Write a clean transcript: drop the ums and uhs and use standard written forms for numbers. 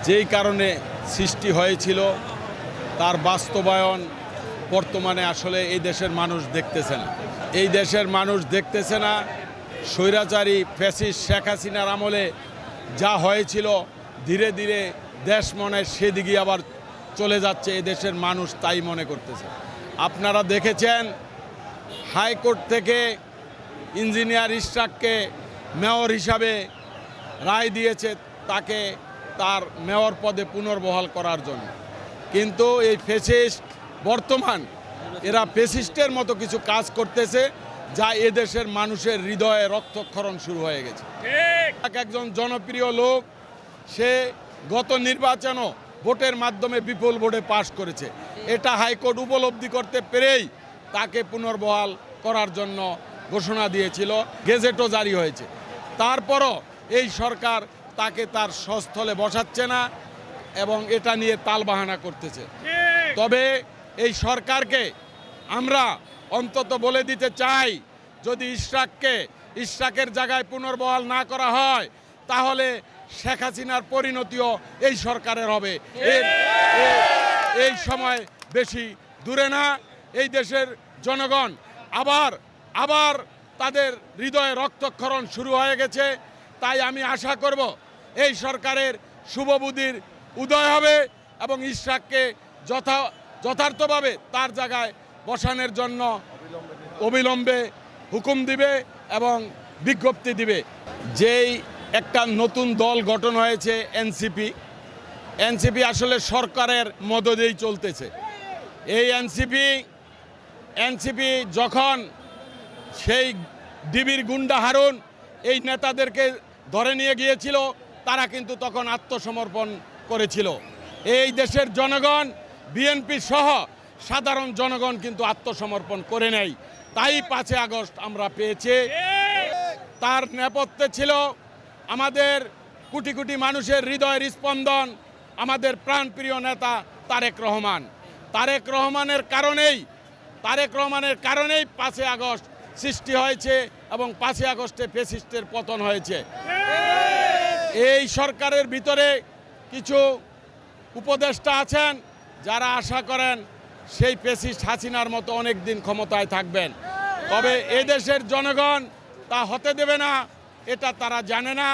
যেই কারণে সৃষ্টি হয়েছিল তার বাস্তবায়ন বর্তমানে আসলে এই দেশের মানুষ দেখতেছে না। এই দেশের মানুষ দেখতেছে না। স্বৈরাচারী ফ্যাসিস্ট শেখ হাসিনার আমলে যা হয়েছিল ধীরে ধীরে দেশ মনে সেদিকে আবার চলে যাচ্ছে, এই দেশের মানুষ তাই মনে করতেছে। আপনারা দেখেছেন হাইকোর্ট থেকে ইঞ্জিনিয়ার ইশরাককে মেয়র হিসাবে রায় দিয়েছে, তাকে তার মেয়র পদে পুনর্বহাল করার জন্য। কিন্তু এই ফ্যাসিস্ট বর্তমান এরা ফ্যাসিস্টের মতো কিছু কাজ করতেছে যা এদেশের মানুষের হৃদয়ে রক্তক্ষরণ শুরু হয়ে গেছে। একজন জনপ্রিয় লোক, সে গত নির্বাচনও ভোটের মাধ্যমে বিপুল ভোটে পাশ করেছে। এটা হাইকোর্ট উপলব্ধি করতে পেরেই তাকে পুনর্বহাল করার জন্য ঘোষণা দিয়েছিল, গেজেটও জারি হয়েছে। তারপরও এই সরকার তাকে তার স্বস্থলে বসাচ্ছে না এবং এটা নিয়ে তালবাহানা করতেছে। তবে এই সরকারকে আমরা অন্তত বলে দিতে চাই, যদি ইশরাকের জায়গায় পুনর্বহাল না করা হয় তাহলে শেখ হাসিনার পরিণতিও এই সরকারের হবে। এই সময় বেশি দূরে না। এই দেশের জনগণ আবার তাদের হৃদয়ে রক্তক্ষরণ শুরু হয়ে গেছে। তাই আমি আশা করব এই সরকারের শুভবুদ্ধির উদয় হবে এবং ইশরাককে যথার্থভাবে তার জায়গায় বসানোর জন্য অবিলম্বে হুকুম দিবে এবং বিজ্ঞপ্তি দিবে। যেই একটা নতুন দল গঠন হয়েছে এনসিপি আসলে সরকারের মদদেই চলতেছে। এই এনসিপি যখন সেই ডিবির গুন্ডা হারুন এই নেতাদেরকে ধরে নিয়ে গিয়েছিল, তারা কিন্তু তখন আত্মসমর্পণ করেছিল। এই দেশের জনগণ, বিএনপি সহ সাধারণ জনগণ কিন্তু আত্মসমর্পণ করে নেয়। তাই 5 আগস্ট আমরা পেয়েছি। তার নেপথ্যে ছিল আমাদের কোটি কোটি মানুষের হৃদয়ের স্পন্দন, আমাদের প্রাণপ্রিয় নেতা তারেক রহমানের কারণেই 5 আগস্ট সৃষ্টি হয়েছে এবং 5 আগস্টে ফ্যাসিস্টের পতন হয়েছে। এই সরকারের ভিতরে কিছু উপদেষ্টা আছেন যারা আশা করেন সেই ফ্যাসিস্ট হাসিনার মতো অনেক দিন ক্ষমতায় থাকবেন। তবে এদেশের জনগণ তা হতে দেবে না, এটা তারা জানে না।